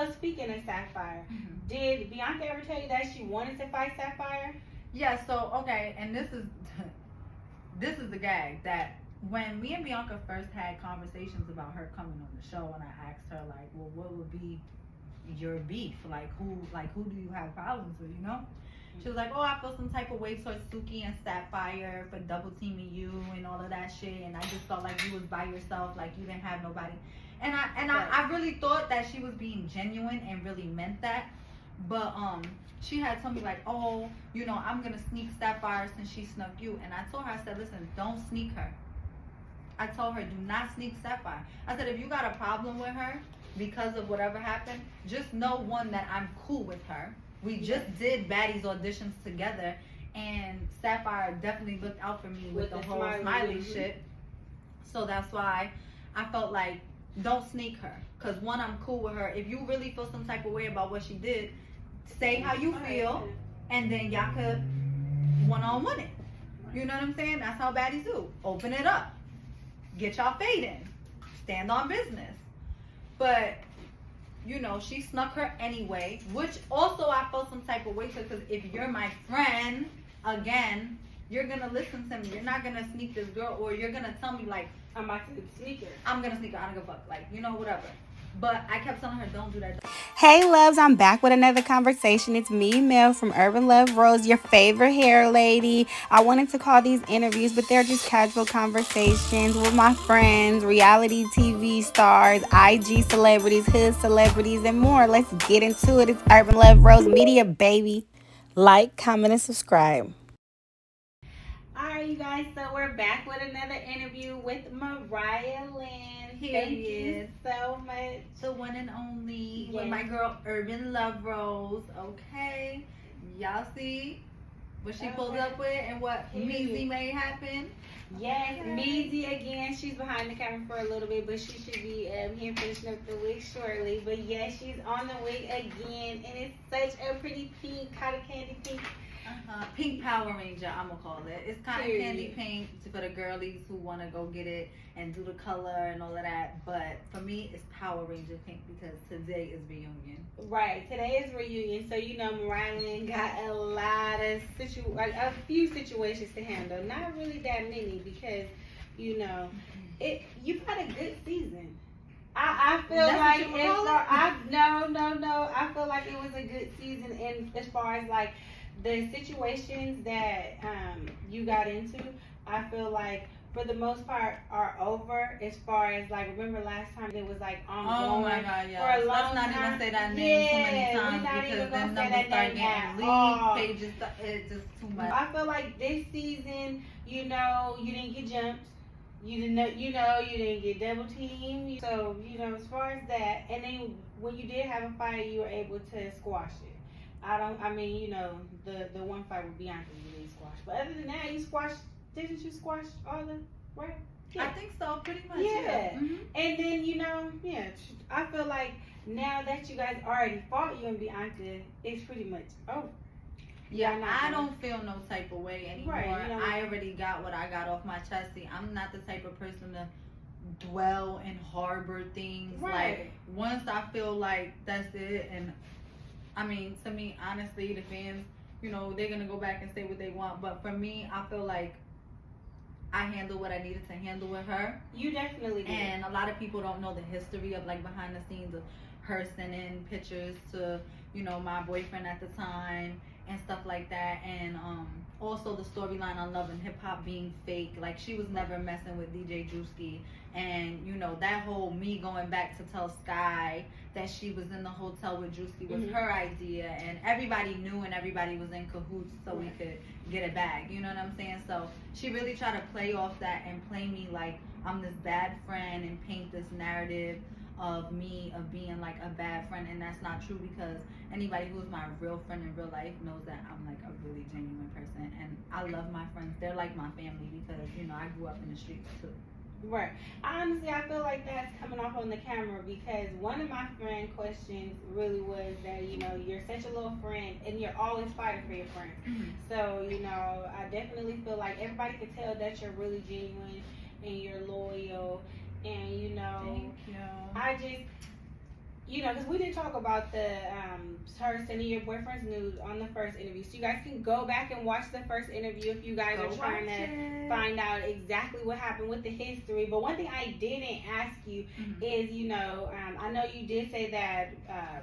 So speaking of Sapphire, did Bianca ever tell you that she wanted to fight Sapphire? Yeah, so okay, and this is this is the gag that when me and Bianca first had conversations about her coming on the show, and I asked her like, well, what would be your beef? Like who do you have problems with, you know? She was like, oh, I feel some type of way towards Suki and Sapphire for double teaming you and all of that shit, and I just felt like you was by yourself, like you didn't have nobody. And I really thought that she was being genuine and really meant that. But she had told me like, oh, you know, I'm gonna sneak Sapphire since she snuck you. And I told her, I said, listen, don't sneak her. I told her, do not sneak Sapphire. I said, if you got a problem with her because of whatever happened, just know one, that I'm cool with her. We just did Baddies auditions together, and Sapphire definitely looked out for me with the whole smiley shit. So that's why I felt like, don't sneak her. Because one, I'm cool with her. If you really feel some type of way about what she did, say how you feel, and then y'all could one-on-one it. You know what I'm saying? That's how Baddies do. Open it up. Get y'all fade in. Stand on business. But, you know, she snuck her anyway, which also I felt some type of way to, because if you're my friend, again, you're going to listen to me. You're not going to sneak this girl, or you're going to tell me, like, I'm about to sneak her. I'm going to sneak her. I don't give a fuck. Like, you know, whatever. But I kept telling her, don't do that. Hey loves, I'm back with another conversation. It's me, Mel from Urban Love Rose, your favorite hair lady. I wanted to call these interviews, but they're just casual conversations with my friends, reality TV stars, IG celebrities, hood celebrities, and more. Let's get into it. It's Urban Love Rose Media, baby. Like, comment, and subscribe. Alright, you guys, so we're back with another interview with Mariah Lynn. Thank you so much. The one and only, with my girl Urban Love Rose. Okay, y'all see what she pulled up with and what Meezy made happen? Yes, Meezy again. She's behind the camera for a little bit, but she should be here finishing up the wig shortly. But yes, she's on the wig again, and it's such a pretty pink, cotton candy pink. Pink Power Ranger, I'm gonna call it. It's cotton candy pink for the girlies who want to go get it and do the color and all of that. But for me, it's Power Ranger pink because today is reunion. Right, today is reunion. So you know, Mariah Lynn got a lot of a few situations to handle. Not really that many because you know, you've had a good season. I feel like I feel like it was a good season, and as far as like the situations that you got into, I feel like for the most part are over. As far as like, remember last time it was like ongoing. Oh my God, yeah. For a long Let's not time. even say that name too many times we're not because even then gonna say numbers that start name at getting all. leaked. Pages, it's just too much. I feel like this season, you know, you didn't get jumped. You didn't, you didn't get double teamed. So, you know, as far as that, and then when you did have a fight, you were able to squash it. You know, the one fight with Bianca you didn't squash. But other than that, didn't you squash all the, right? Yeah. I think so, pretty much. Yeah. Mm-hmm. And then, you know, I feel like now that you guys already fought, you and Bianca, it's pretty much over. Yeah, I don't feel no type of way anymore. Right, I already got what I got off my chest. See, I'm not the type of person to dwell and harbor things. Right. Like, once I feel like that's it, and I mean, to me, honestly, the fans, you know, they're going to go back and say what they want. But for me, I feel like I handled what I needed to handle with her. You definitely did. And a lot of people don't know the history of, like, behind the scenes of her sending pictures to, you know, my boyfriend at the time and stuff like that. And also the storyline on Love and Hip Hop being fake. Like, she was never messing with DJ Drewski. And, you know, that whole me going back to tell Sky that she was in the hotel with Drewski was her idea. And everybody knew and everybody was in cahoots so we could get it back. You know what I'm saying? So she really tried to play off that and play me like I'm this bad friend and paint this narrative of me of being like a bad friend, and that's not true because anybody who's my real friend in real life knows that I'm like a really genuine person, and I love my friends. They're like my family because, you know, I grew up in the streets too. Right. Honestly, I feel like that's coming off on the camera because one of my friend questions really was that, you know, you're such a little friend and you're always fighting for your friends. So, you know, I definitely feel like everybody can tell that you're really genuine and you're loyal. And, you know, Thank you. you know, because we did talk about the her sending your boyfriend's nudes on the first interview. So you guys can go back and watch the first interview if you guys are trying to find out exactly what happened with the history. But one thing I didn't ask you is, you know, I know you did say that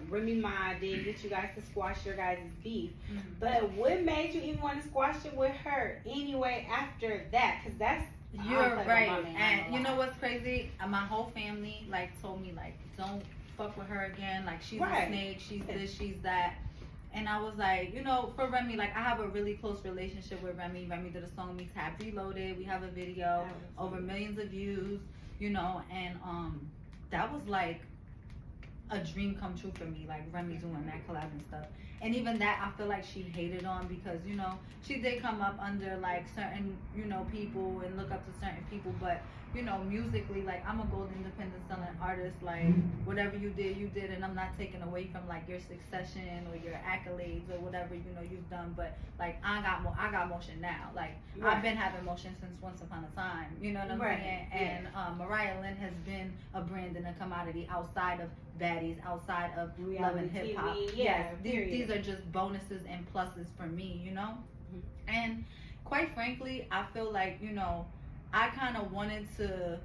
Remy Ma did get you guys to squash your guys' beef. But what made you even want to squash it with her anyway after that? Because that's You're right. And you know what's crazy? My whole family like told me like, don't fuck with her again. Like she's a snake. She's this. She's that. And I was like, you know, for Remy, like I have a really close relationship with Remy. Remy did a song with me, Tab Reloaded. We have a video over millions of views. You know, and that was like a dream come true for me. Like Remy doing that collab and stuff. And even that, I feel like she hated on because, you know, she did come up under like certain, you know, people and look up to certain people. But, you know, musically, like I'm a gold independent selling artist. Like whatever you did. And I'm not taking away from like your succession or your accolades or whatever, you know, you've done. But like I got motion now. Like I've been having motion since once upon a time. You know what I'm saying? And Mariah Lynn has been a brand and a commodity outside of Baddies, outside of Love and Hip Hop. Yes, these are just bonuses and pluses for me, you know? And quite frankly, I feel like, you know, I kind of wanted to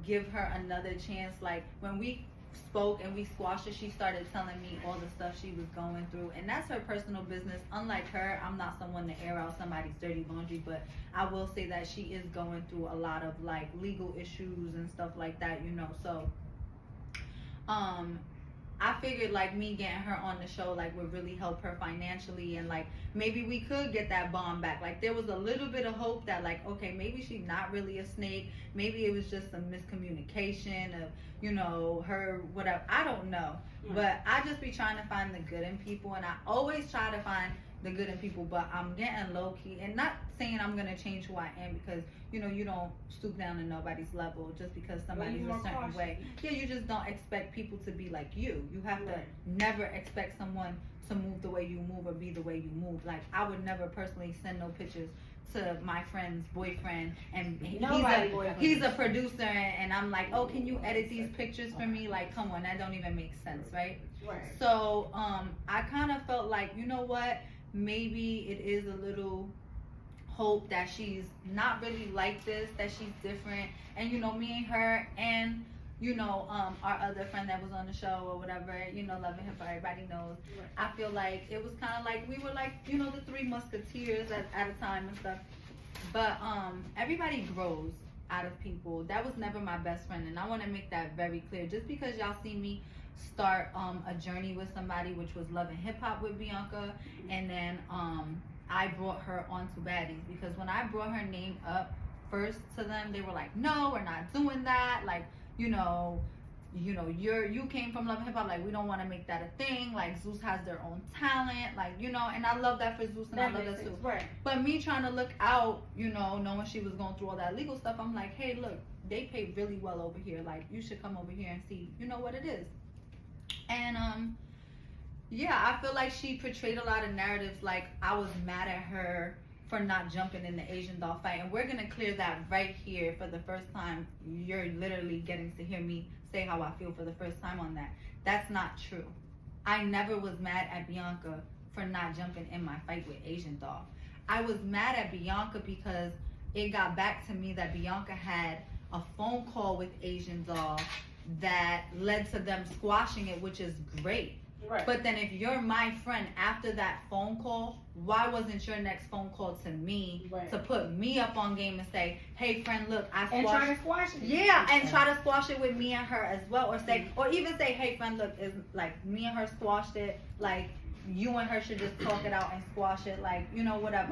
give her another chance. Like when we spoke and we squashed it, she started telling me all the stuff she was going through, and that's her personal business. Unlike her, I'm not someone to air out somebody's dirty laundry, but I will say that she is going through a lot of like legal issues and stuff like that, you know? So I figured like me getting her on the show like would really help her financially, and like maybe we could get that bond back. Like there was a little bit of hope that like, okay, maybe she's not really a snake, maybe it was just some miscommunication of, you know, her whatever, I don't know. But I just be trying to find the good in people, and I always try to find the good in people, but I'm getting low key, and not saying I'm gonna change who I am, because you know you don't stoop down to nobody's level just because somebody's a certain way. Yeah, you just don't expect people to be like you. You have to never expect someone to move the way you move or be the way you move. Like I would never personally send no pictures to my friend's boyfriend, and he's a producer, and I'm like, oh, can you edit these pictures for me? Like, come on, that don't even make sense, right? So I kind of felt like, you know what, maybe it is a little hope that she's not really like this, that she's different. And you know, me and her, and you know, our other friend that was on the show or whatever, you know, Love and Hip Hop, everybody knows. I feel like it was kind of like we were like, you know, the three musketeers at a time and stuff. But everybody grows out of people. That was never my best friend, and I want to make that very clear. Just because y'all see me start a journey with somebody, which was Love and Hip Hop with Bianca, and then I brought her onto Baddies, because when I brought her name up first to them, they were like, no, we're not doing that. Like, you know, you came from Love and Hip Hop, like we don't want to make that a thing. Like Zeus has their own talent, like, you know, and I love that for Zeus, and I love that too. But me trying to look out, you know, knowing she was going through all that legal stuff, I'm like, hey, look, they pay really well over here. Like you should come over here and see, you know, what it is. And yeah, I feel like she portrayed a lot of narratives. Like I was mad at her for not jumping in the Asian doll fight, and we're gonna clear that right here. For the first time, you're literally getting to hear me say how I feel for the first time on that. That's not true. I never was mad at Bianca for not jumping in my fight with Asian doll. I was mad at Bianca because it got back to me that Bianca had a phone call with Asian doll that led to them squashing it, which is great. But then if you're my friend after that phone call, why wasn't your next phone call to me to put me up on game and say, hey friend, look, I squashed, and try to squash it. Yeah, and try to squash it with me and her as well, or say, or even say, hey friend, look, is like me and her squashed it, like you and her should just talk it out and squash it, like, you know, whatever.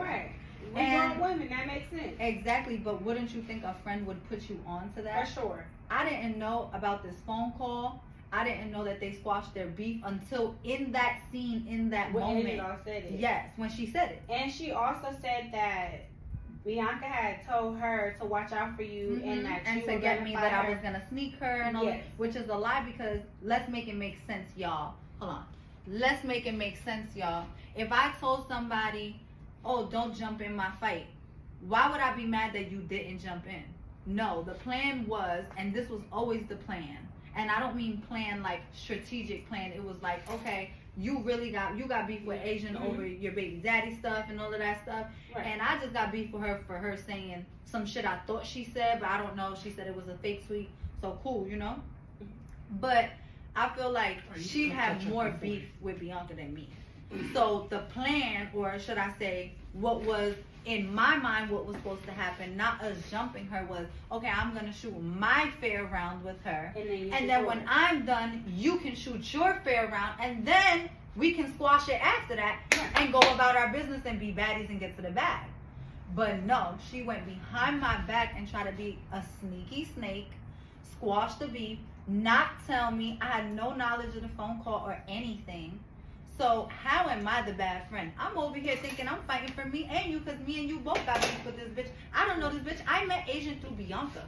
We're grown women, that makes sense. Exactly, but wouldn't you think a friend would put you on to that? For sure. I didn't know about this phone call. I didn't know that they squashed their beef until in that scene, in that moment. Said it. Yes, when she said it. And she also said that Bianca had told her to watch out for you, and that you were to get me, that I was gonna sneak her and all that, which is a lie, because let's make it make sense, y'all. Hold on. Let's make it make sense, y'all. If I told somebody, oh, don't jump in my fight, why would I be mad that you didn't jump in? No, the plan was, and this was always the plan, And I don't mean plan like strategic plan. It was like, okay, you got beef with Asian over your baby daddy stuff and all of that stuff. Right. And I just got beef with her for her saying some shit I thought she said, but I don't know. She said it was a fake tweet. So cool, you know? But I feel like she had more beef with Bianca than me. So the plan, or should I say, what was in my mind, what was supposed to happen, not us jumping her, was, okay, I'm going to shoot my fair round with her. And then when I'm done, you can shoot your fair round. And then we can squash it after that and go about our business and be baddies and get to the bag. But no, she went behind my back and tried to be a sneaky snake, squash the beef, not tell me. I had no knowledge of the phone call or anything. So how am I the bad friend? I'm over here thinking I'm fighting for me and you, because me and you both got beef with this bitch. I don't know this bitch. I met Asian through Bianca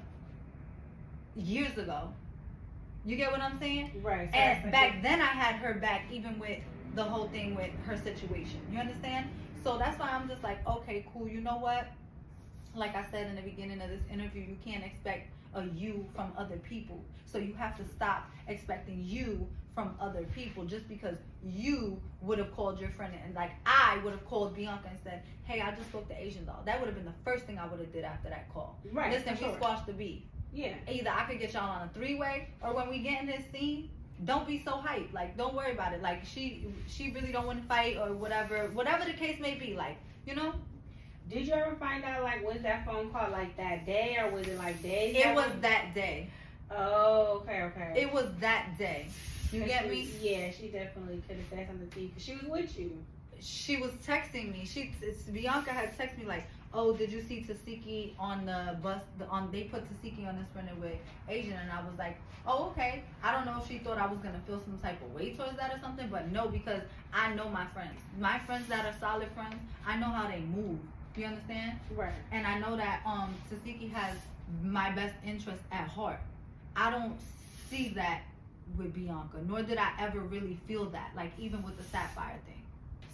years ago. You get what I'm saying? Right. So and back then I had her back, even with the whole thing with her situation. You understand? So that's why I'm just like, okay, cool. You know what? Like I said in the beginning of this interview, you can't expect a you from other people. So you have to stop expecting you from other people, just because you would have called your friend, and like I would have called Bianca and said, hey, I just spoke to Asian doll. That would have been the first thing I would have did after that call. Right. Listen, we squashed the beef. Yeah. Either I could get y'all on a three-way, or when we get in this scene, don't be so hyped. Like, don't worry about it. Like, she really don't want to fight or whatever the case may be. Like, you know. Did you ever find out, like, was that phone call like that day, or was it like days? It was that day. Oh, okay. It was that day. You get me? Yeah, she definitely could have said something to you because she was with you. She was texting me. Bianca had texted me like, oh, did you see Tasiki on the bus? They put Tasiki on this running with Asian, and I was like, oh, okay. I don't know if she thought I was gonna feel some type of way towards that or something, but no, because I know my friends. My friends that are solid friends, I know how they move. You understand? Right. And I know that Tasiki has my best interest at heart. I don't see that with Bianca, nor did I ever really feel that, like even with the Sapphire thing.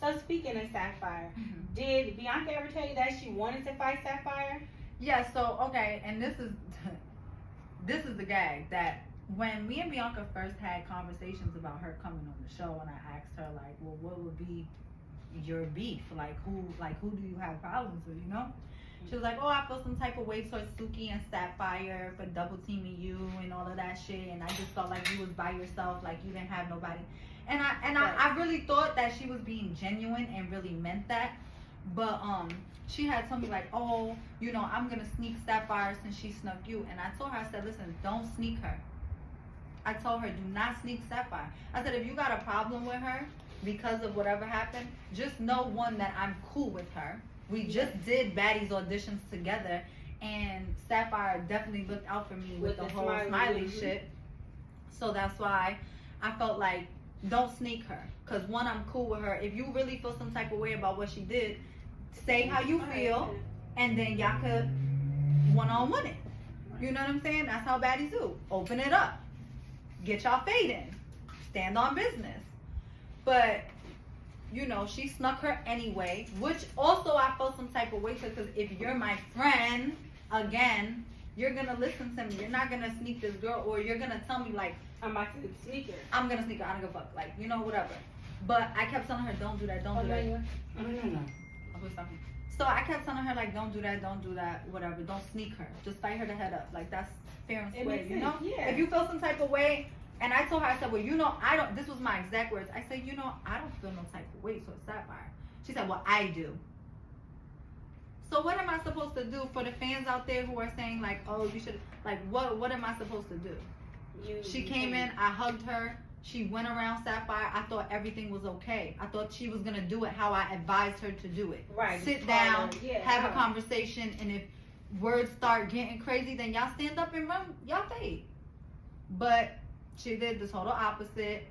So speaking of Sapphire, did Bianca ever tell you that she wanted to fight Sapphire? Yeah, so okay, and this is the gag, that when me and Bianca first had conversations about her coming on the show, and I asked her like, well, what would be your beef? Like who do you have problems with, you know? She was like, oh, I feel some type of way towards Suki and Sapphire for double teaming you and all of that shit, and I just felt like you was by yourself, like you didn't have nobody. And I really thought that she was being genuine and really meant that. But she had told me like, oh, you know, I'm gonna sneak Sapphire since she snuck you. And I told her, I said, listen, don't sneak her. I told her, do not sneak Sapphire. I said, if you got a problem with her because of whatever happened, just know, one, that I'm cool with her. We just did Baddies auditions together, and Sapphire definitely looked out for me with the whole smiley shit. So that's why I felt like, don't sneak her. Because one, I'm cool with her. If you really feel some type of way about what she did, say how you feel, and then y'all could one-on-one it. You know what I'm saying? That's how Baddies do. Open it up. Get y'all fade in. Stand on business. But you know, she snuck her anyway, which also I felt some type of way to, because if you're my friend, again, you're gonna listen to me. You're not gonna sneak this girl, or you're gonna tell me like, I'm about to sneak her. I'm gonna sneak her, I don't give a fuck, like, you know, whatever. But I kept telling her, don't do that, don't do that. No. So I kept telling her like, don't do that, whatever. Don't sneak her. Just fight her the head up. Like, that's fair and square, you know? Yeah. If you feel some type of way. And I told her, I said, well, you know, I don't, this was my exact words. I said, you know, I don't feel no type of way towards Sapphire. She said, well, I do. So what am I supposed to do for the fans out there who are saying like, oh, you should, like, what am I supposed to do? She came in, I hugged her. She went around Sapphire. I thought everything was okay. I thought she was going to do it how I advised her to do it. Right. Sit down, have a conversation, and if words start getting crazy, then y'all stand up and run y'all fade. But she did the total opposite,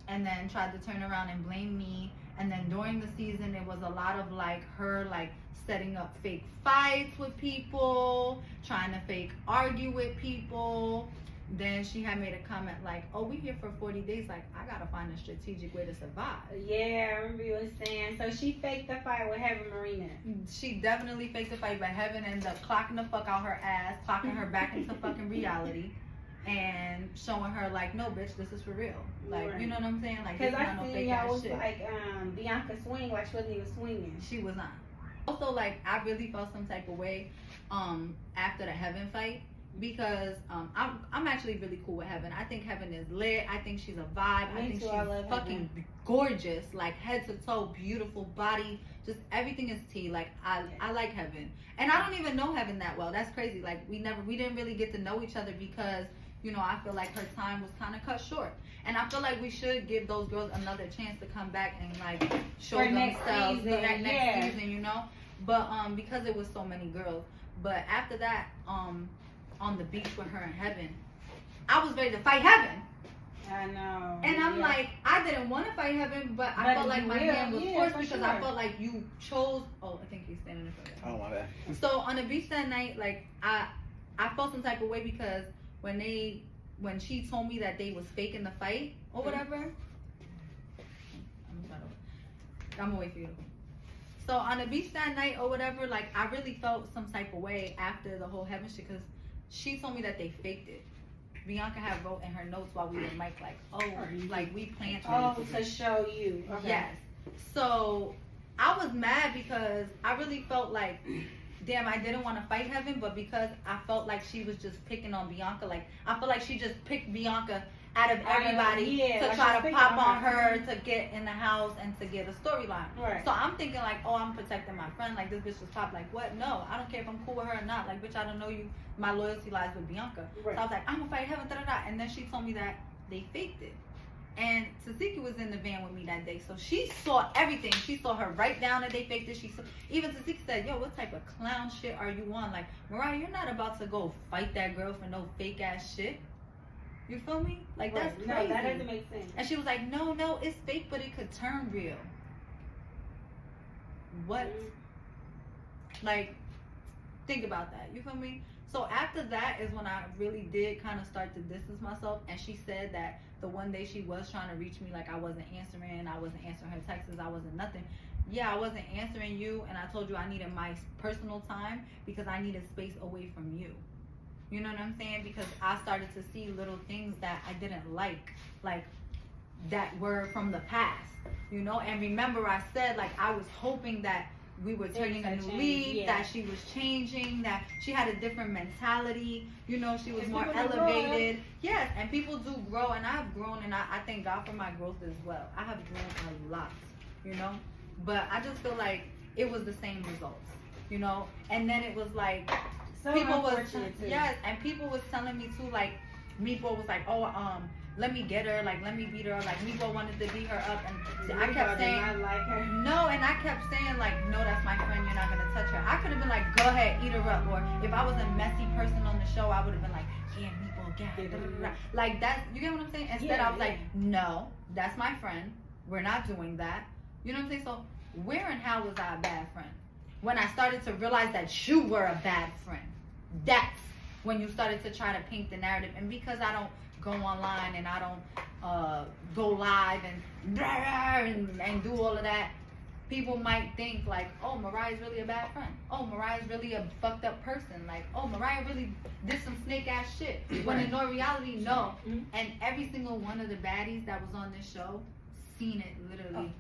and then tried to turn around and blame me. And then during the season, it was a lot of like her like setting up fake fights with people, trying to fake argue with people. Then she had made a comment like, oh, we here for 40 days. Like, I gotta find a strategic way to survive. Yeah, I remember you were saying. So she faked the fight with Heaven Marina. She definitely faked the fight, but Heaven ended up clocking the fuck out her ass, clocking her back into fucking reality. and showing her like, no, bitch, this is for real. Like, Right. you know what I'm saying? Like, Because this I not no seen fake y'all ass was shit. like Bianca swing like she wasn't even swinging. She was not. Also, like, I really felt some type of way after the Heaven fight, because I'm actually really cool with Heaven. I think Heaven is lit. I think she's a vibe. Me I think too. she's I love fucking Heaven. gorgeous, like head to toe, beautiful body, just everything is tea. Like, I like Heaven, and I don't even know Heaven that well. That's crazy. Like, we didn't really get to know each other because, you know, I feel like her time was kind of cut short, and I feel like we should give those girls another chance to come back and like show For next themselves season, next season, you know. But because it was so many girls. But after that, on the beach with her and Heaven, I was ready to fight Heaven. I know. And I'm like, I didn't want to fight Heaven, but I felt like my hand was forced because I felt like you chose. Oh, I think he's standing in front of me. Oh, my bad. So on the beach that night, like I felt some type of way because when she told me that they was faking the fight or whatever. I'm gonna wait for you. So on the beach that night or whatever, like I really felt some type of way after the whole Heaven shit, because she told me that they faked it. Bianca had wrote in her notes while we were in mic, like, oh, like we planned to show you. Okay. Yes. So I was mad because I really felt like, damn, I didn't want to fight Heaven, but because I felt like she was just picking on Bianca, like I feel like she just picked Bianca out of everybody to like try to pop on her Mm-hmm. to get in the house and to get a storyline. Right. So I'm thinking like, oh, I'm protecting my friend. Like, this bitch was pop. Like, what? No, I don't care if I'm cool with her or not. Like, bitch, I don't know you. My loyalty lies with Bianca. Right. So I was like, I'm gonna fight Heaven, da-da-da. And then she told me that they faked it. And Tasiki was in the van with me that day, so she saw everything. She saw her write down that they faked it. She saw, even Tasiki said, yo, what type of clown shit are you on? Like, Mariah, you're not about to go fight that girl for no fake ass shit. You feel me? Like, that's crazy. No, that doesn't make sense. And she was like, no, it's fake, but it could turn real. What? Like, think about that. You feel me? So after that is when I really did kind of start to distance myself. And she said that the one day she was trying to reach me, like I wasn't answering her texts, I wasn't nothing. Yeah, I wasn't answering you, and I told you I needed my personal time because I needed space away from you. You know what I'm saying? Because I started to see little things that I didn't like that were from the past, you know? And remember I said, like, I was hoping that we were turning a new leaf, that she was changing, that she had a different mentality, you know, she was more elevated. Yes, and people do grow, and I've grown, and I thank God for my growth as well. I have grown a lot, you know? But I just feel like it was the same results, you know? And then it was like, people was and people was telling me too, like Meepo was like, oh, let me get her, like let me beat her up. Like Meepo wanted to beat her up, and I kept saying no, and I kept saying like, no, that's my friend, you're not gonna touch her. I could have been like, go ahead, eat her up. Or if I was a messy person on the show, I would have been like, yeah, Meepo, get like that. You get what I'm saying? Instead I was like, no, that's my friend, we're not doing that. You know what I'm saying? So where and how was I a bad friend? When I started to realize that you were a bad friend. That's when you started to try to paint the narrative. And because I don't go online and I don't go live and do all of that, people might think like, oh, Mariah's really a bad friend. Oh, Mariah's really a fucked up person. Like, oh, Mariah really did some snake ass shit. When in all reality, no. And every single one of the baddies that was on this show seen it literally.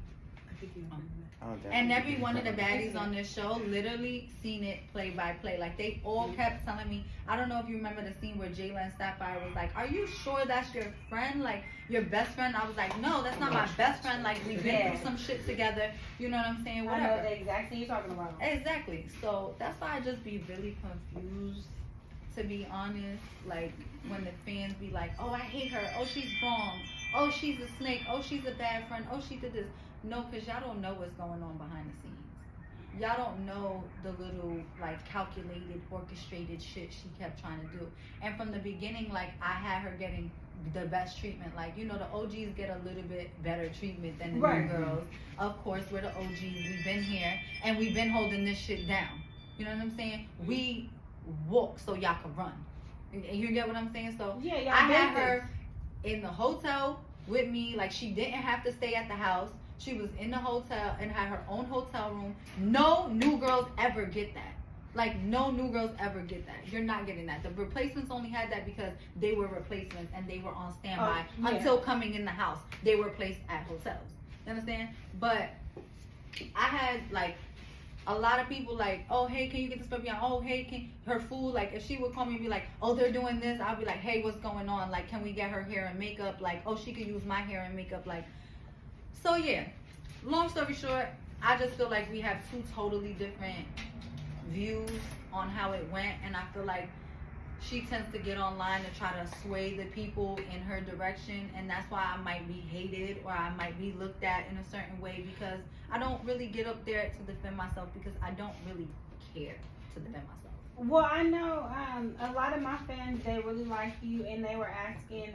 And every one of the baddies on this show literally seen it play by play. Like, they all kept telling me, I don't know if you remember the scene where Jayla and Sapphire was like, are you sure that's your friend? Like, your best friend? I was like, no, that's not my best friend. Like, we've been through some shit together. You know what I'm saying? Whatever. I know the exact thing you're talking about. Exactly. So that's why I just be really confused, to be honest. Like, when the fans be like, oh, I hate her. Oh, she's wrong. Oh, she's a snake. Oh, she's a bad friend. Oh, she did this. No, because y'all don't know what's going on behind the scenes. Y'all don't know the little, like, calculated, orchestrated shit she kept trying to do. And from the beginning, like, I had her getting the best treatment. Like, you know, the OGs get a little bit better treatment than the new girls. Of course, we're the OGs. We've been here, and we've been holding this shit down. You know what I'm saying? We walk so y'all can run. You get what I'm saying? So yeah, I had her in the hotel with me. Like, she didn't have to stay at the house. She was in the hotel and had her own hotel room. No new girls ever get that. Like, no new girls ever get that. You're not getting that. The replacements only had that because they were replacements and they were on standby until coming in the house. They were placed at hotels. You understand? But I had, like, a lot of people like, oh, hey, can you get this for Bianca? Oh, hey, can her food, like, if she would call me and be like, oh, they're doing this, I'll be like, hey, what's going on? Like, can we get her hair and makeup? Like, oh, she could use my hair and makeup. Like, so yeah, long story short, I just feel like we have two totally different views on how it went, and I feel like she tends to get online to try to sway the people in her direction, and that's why I might be hated or I might be looked at in a certain way, because I don't really get up there to defend myself, because I don't really care to defend myself. Well, I know a lot of my fans, they really like you, and they were asking,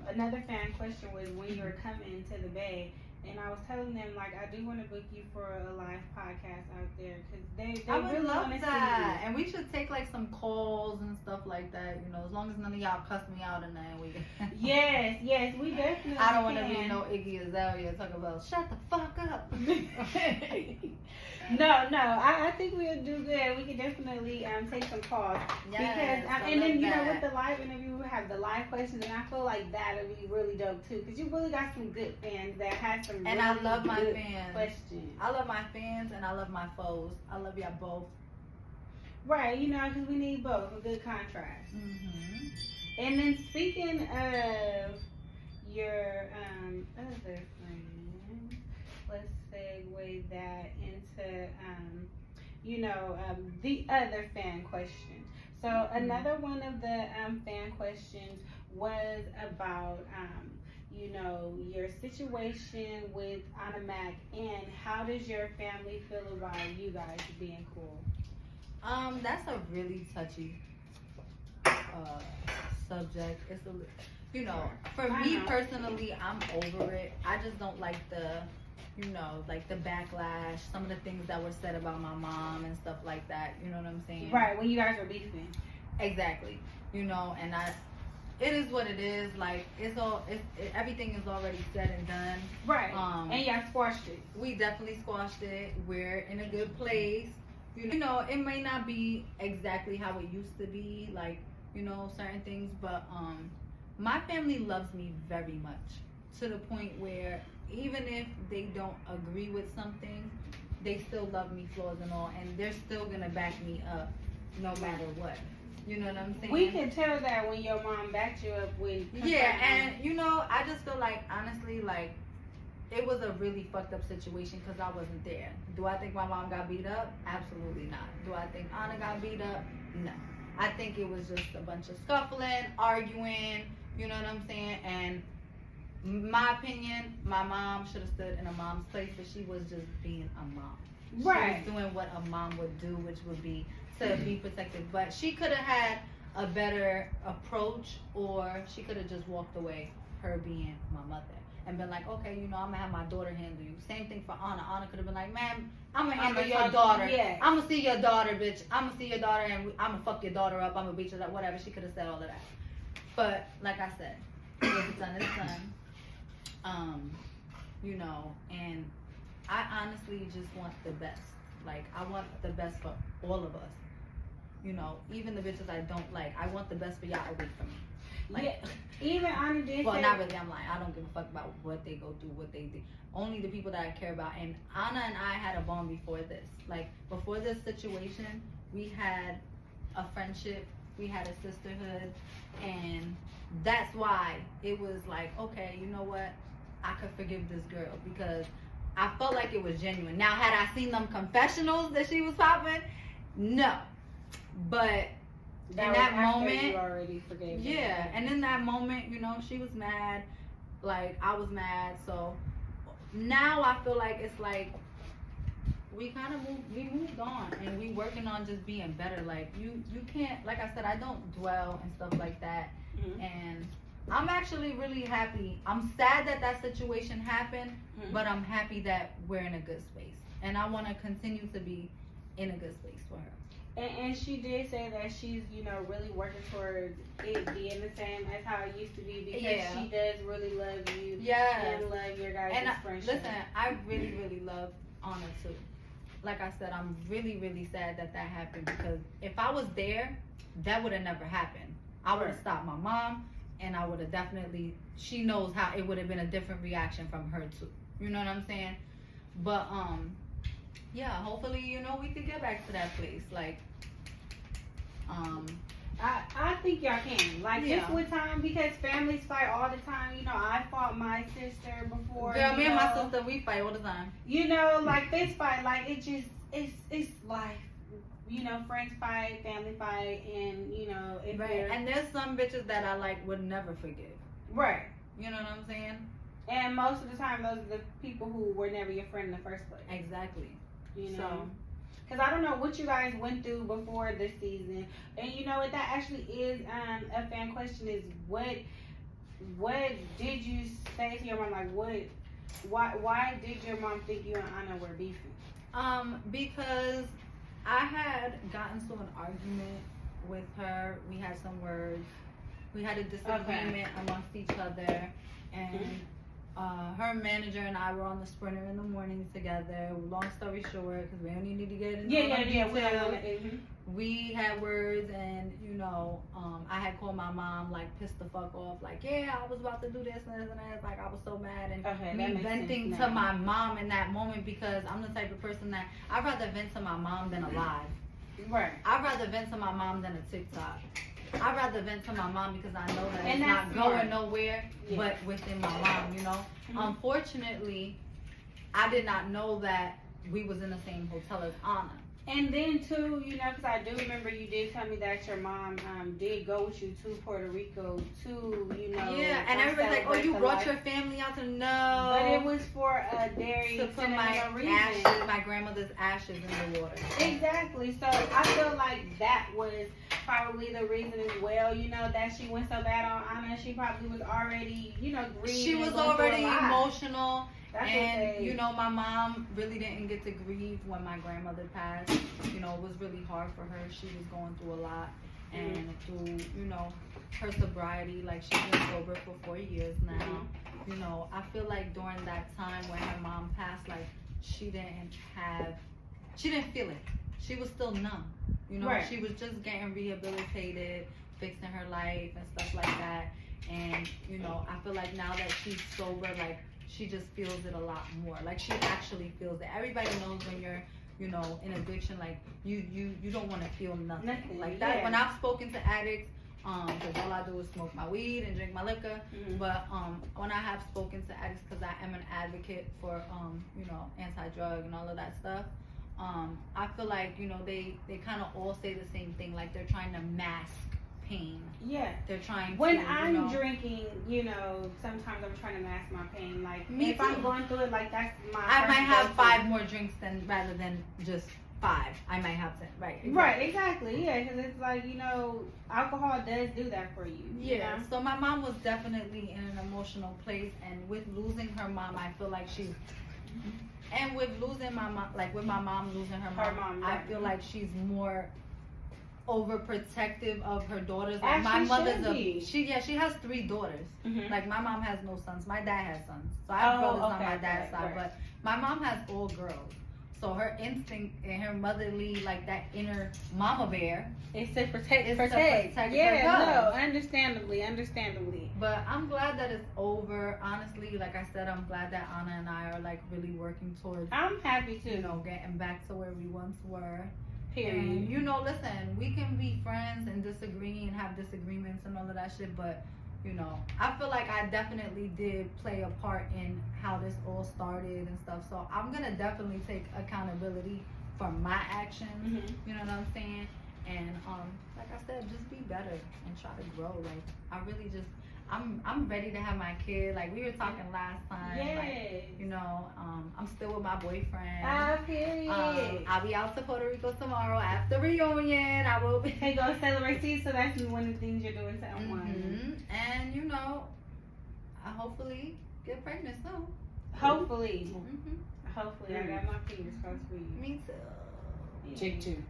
another fan question was when you were coming to the Bay. And I was telling them, like, I do want to book you for a live podcast out there, because they I would really love want to that. see you. And we should take, like, some calls and stuff like that, you know, as long as none of y'all cuss me out and then we Yes, we definitely I don't want to be can. no Iggy Azalea talking about, shut the fuck up. No, I think we'll do good. We can definitely take some calls. Yes, Because, and then, you know, with the live interview, we have the live questions, and I feel like that'll be really dope, too. Because you really got some good fans that have some And really I love my good fans. questions. I love my fans and I love my foes. I love y'all both. Right, you know, because we need both, a good contrast. Mm-hmm. And then speaking of your other friend, let's segue that into the other fan question. So another one of the fan questions was about your situation with Ahna Mac, and how does your family feel about you guys being cool? That's a really touchy subject. It's for me personally, I'm over it. I just don't like the backlash, some of the things that were said about my mom and stuff like that. You know what I'm saying? Right, when you guys were beefing. Exactly. And it is what it is. Like, everything is already said and done. Right. And y'all squashed it. We definitely squashed it. We're in a good place. It may not be exactly how it used to be, like, certain things, but my family loves me very much, to the point where even if they don't agree with something, they still love me, flaws and all, and they're still gonna back me up no matter what. You know what I'm saying? We can tell that when your mom backed you up with. Yeah, and I just feel like, honestly, like, it was a really fucked up situation because I wasn't there. Do I think my mom got beat up? Absolutely not. Do I think Ahna got beat up? No. I think it was just a bunch of scuffling, arguing, you know what I'm saying? And my opinion, my mom should have stood in a mom's place, but she was just being a mom. Right. She was doing what a mom would do, which would be to be protective. But she could have had a better approach, or she could have just walked away, her being my mother, and been like, okay, I'm gonna have my daughter handle you. Same thing for Ahna. Ahna could have been like, man, I'm gonna handle your daughter. Yeah. I'm gonna see your daughter, bitch. I'm gonna see your daughter, and I'm gonna fuck your daughter up. I'm gonna beat you up, whatever. She could have said all of that. But like I said, what's done is done. And I honestly just want the best. Like, I want the best for all of us. Even the bitches I don't like, I want the best for y'all away from me. Like, yeah, even Ahna did well, say, not really. I'm lying. I don't give a fuck about what they go through, what they do. Only the people that I care about. And Ahna and I had a bond before this. Like, before this situation, we had a friendship. We had a sisterhood. And that's why it was like, okay, you know what? I could forgive this girl, because I felt like it was genuine. Now, had I seen them confessionals that she was popping? No. But in that moment, you already forgave her. yeah, and in that moment, she was mad, like, I was mad. So now I feel like it's like we kind of moved on, and we working on just being better. Like, you can't, like I said, I don't dwell and stuff like that. Mm-hmm. And I'm actually really happy. I'm sad that situation happened, but I'm happy that we're in a good space, and I want to continue to be in a good space for her. And she did say that she's, really working towards it being the same as how it used to be, because she does really love you. Yes. And love your guys' friendship. Listen, I really, really love Ahna too. like I said, I'm really, really sad that happened, because if I was there, that would have never happened. I would have stopped my mom, and I would have definitely, she knows how it would have been a different reaction from her too. You know what I'm saying? But yeah, hopefully, you know, we could get back to that place. Like, I think y'all can. Like, just with time, because families fight all the time. You know, I fought my sister before. Girl, me and my sister, we fight all the time. You know, like this fight, like it just, it's life. You know, friends fight, family fight, and you know, And there's some bitches that I like would never forgive. Right. You know what I'm saying? And most of the time, those are the people who were never your friend in the first place. Exactly. You know. So, because I don't know what you guys went through before this season, and you know what, that actually is a fan question, is what did you say to your mom, like why did your mom think you and Ahna were beefing? Because I had gotten to an argument with her. We had some words. We had a disagreement amongst each other, and her manager and I were on the Sprinter in the morning together. Long story short, because we only need to get into details. We had words, and you know, I had called my mom, like pissed the fuck off, like, yeah, I was about to do this and this and that. Like, I was so mad, and me venting to my mom in that moment, because I'm the type of person that I'd rather vent to my mom than a live. Right. I'd rather vent to my mom than a TikTok. I'd rather vent to my mom, because I know that and it's not going nowhere, yeah, but within my mom, you know. Unfortunately, I did not know that we was in the same hotel as Ahna. And then too, you know, because I do remember you did tell me that your mom did go with you to Puerto Rico to, you know. Yeah, and everybody's like, oh, you brought your family out to know. But it was for a dairy to put my ashes, my grandmother's ashes in the water. Exactly. So I feel like that was probably the reason as well, you know, that she went so bad on Ahna. She probably was already, you know, grieving. She was already emotional. That's and you know, my mom really didn't get to grieve when my grandmother passed. You know, it was really hard for her. She was going through a lot, and through, you know, her sobriety, like she's been sober for 4 years now. You know, I feel like during that time when her mom passed, like she didn't feel it. She was still numb. You know, she was just getting rehabilitated, fixing her life and stuff like that. And you know, I feel like now that she's sober, like she just feels it a lot more. Like she actually feels it. Everybody knows when you're, you know, in addiction, like you don't want to feel nothing like that. When I've spoken to addicts, because all I do is smoke my weed and drink my liquor. But when I have spoken to addicts, because I am an advocate for you know, anti-drug and all of that stuff, I feel like, you know, they kind of all say the same thing. Like they're trying to mask pain. Yeah. They're trying to, when I'm drinking, you know, sometimes I'm trying to mask my pain. Like if I'm going through it, like that's my I might have 5 more drinks rather than just 5. I might have 10. Right. Exactly. Right, exactly. Yeah, because it's like, you know, alcohol does do that for you. Yeah. You know? So my mom was definitely in an emotional place, and with losing her mom, I feel like she's and with losing my mom, like with my mom losing her mom, I feel like she's more overprotective of her daughters. Like my mother's she has 3 daughters. Like my mom has no sons. My dad has sons. So I have brothers on my dad's side, but my mom has all girls. So her instinct and her motherly, like that inner mama bear, is to protect. Yeah, no, understandably. But I'm glad that it's over. Honestly, like I said, I'm glad that Ahna and I are like really working towards. I'm happy too. You know, getting back to where we once were. Period. And, you know, listen, we can be friends and disagree and have disagreements and all of that shit, but, you know, I feel like I definitely did play a part in how this all started and stuff. So I'm going to definitely take accountability for my actions. You know what I'm saying? And, like I said, just be better and try to grow. Like, I really just, I'm ready to have my kid. Like we were talking last time. Like, you know, I'm still with my boyfriend. Period. I'll be out to Puerto Rico tomorrow after reunion. I will be. Hey, go celebrate too. So that's one of the things you're doing to unwind. And you know, I hopefully get pregnant soon. Hopefully. Hopefully, I got my fingers crossed for you. Me too. Chick too.